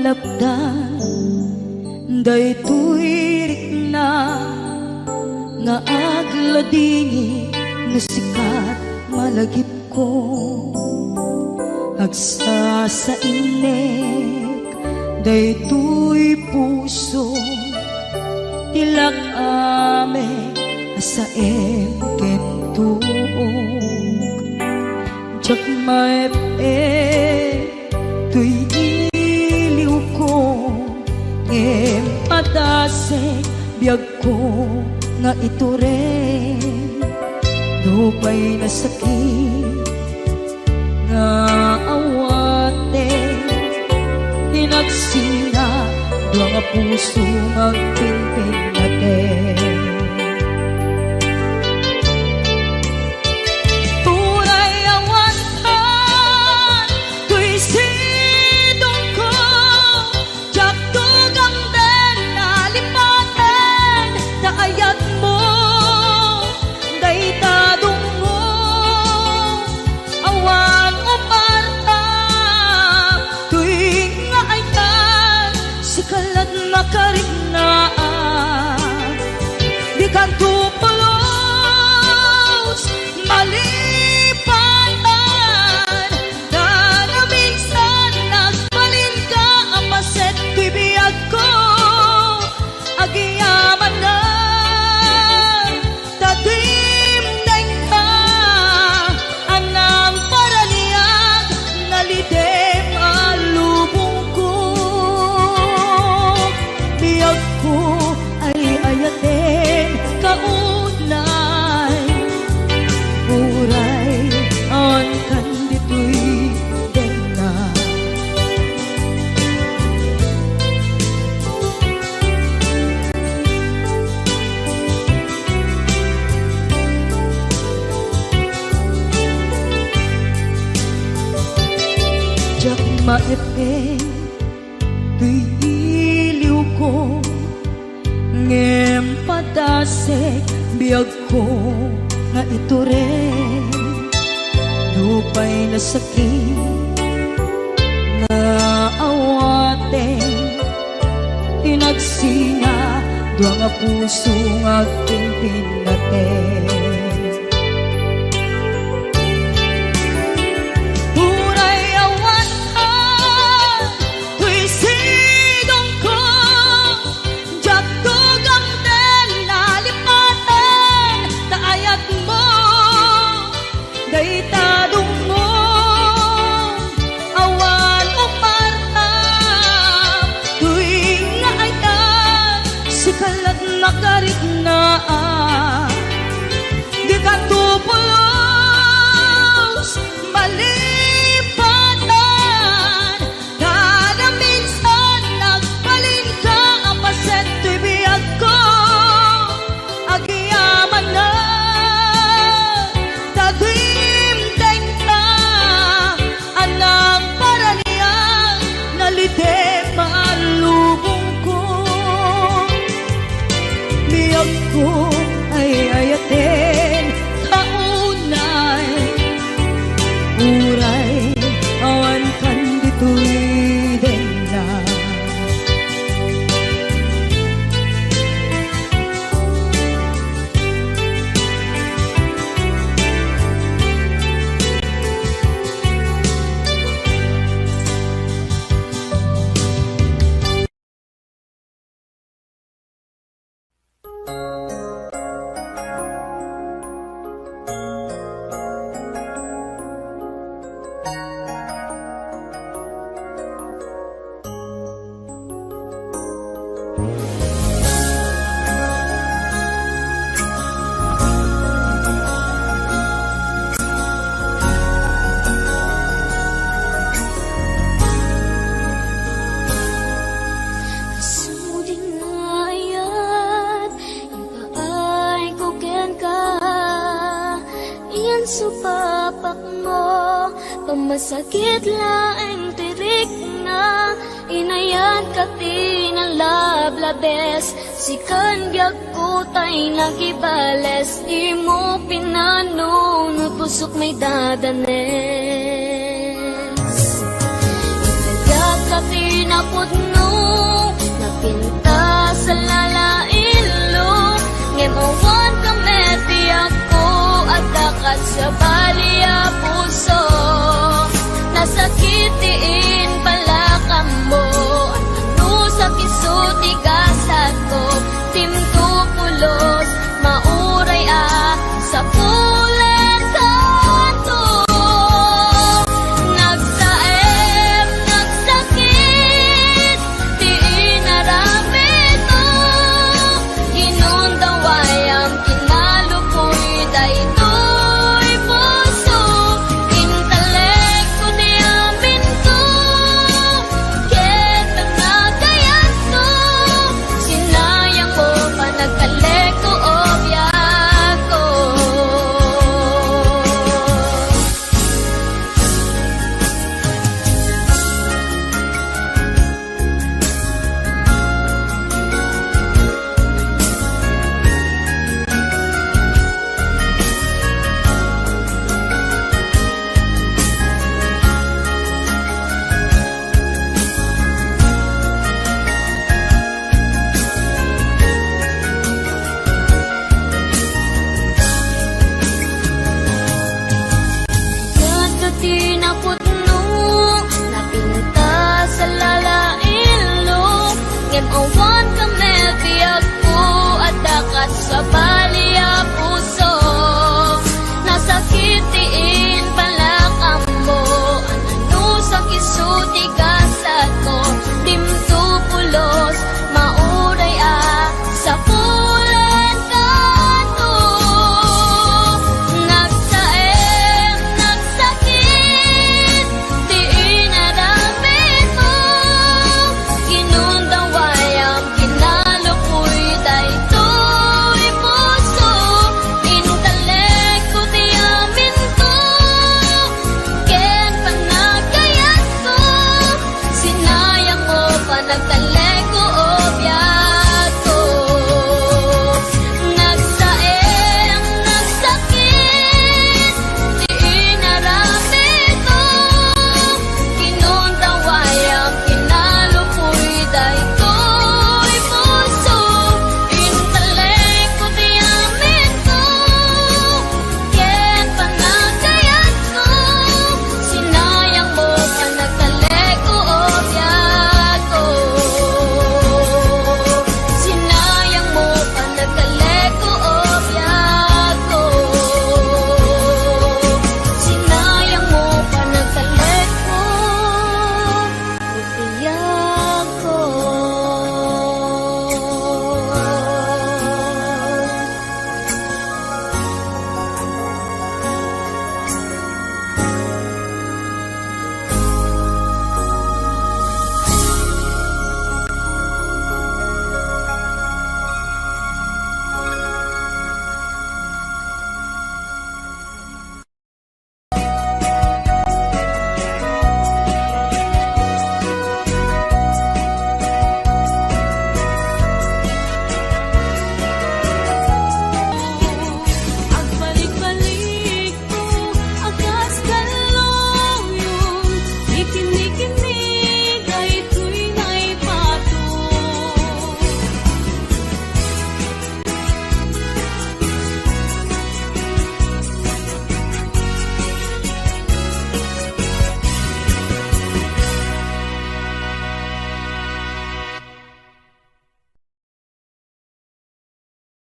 lapdan daytoy rikna nga agladingi nga sikat malagip ko agsa sa inek daytoy puso tilak ame asa kentuog jak maep tuy iliw ko padasek biyag ko nga ito rin dupay na sakit nga awate hinagsinga dua nga puso magpinpin natin tunay awantan tuy sidong ko jak tugang den nalipaten na ayat mo daytadong mo awan umarta tuy nga ayan sikalat makariknaan di ka tupulos malipatan na minsan nagbalin ka apaset tuy biyag ko agiyaman na tatimdeng ka anang paraliag nalidem alubong ko biyag ko ay ayaten kaunay uray on kanditoy denga jak maepeng tuy iliw ko ngem padasek biyag ko nga ito rin dupay na sakit nga awate hinagsinga dua nga puso nga pinpin natin daytadong mo awan umarta tuwing nga ayan sikalat makariknaan di ka tupulos malipatan kada minsan nagbalin ka apaset tuy biyag ko agiyaman na ko ay ayaten kaunay uray awan kanditoy denga supapak mo pamasakit laeng tirik na inayan ka tinalablabes sikan biag ko tay nagibales di mo pinanunod pusok may dadanes inayan ka napudno, napinta sa lalailo. Ngemowan kameti ako, at dakat sa baliya puso. Nasakitiin pala kamo, ano sa kisuti kasat ko. Timtupulos, mauray sa pulen kanto. Nagsaep, nagsakit, di inaramid mo. Ginundaway ang kinalupoy, daytoy puso. Intelekto di amin ko, ket ang nagayan ko. Sinayang mo pa nagkaleko o biyako. Kadati na putno, napinta sa lalailo. Ngem awan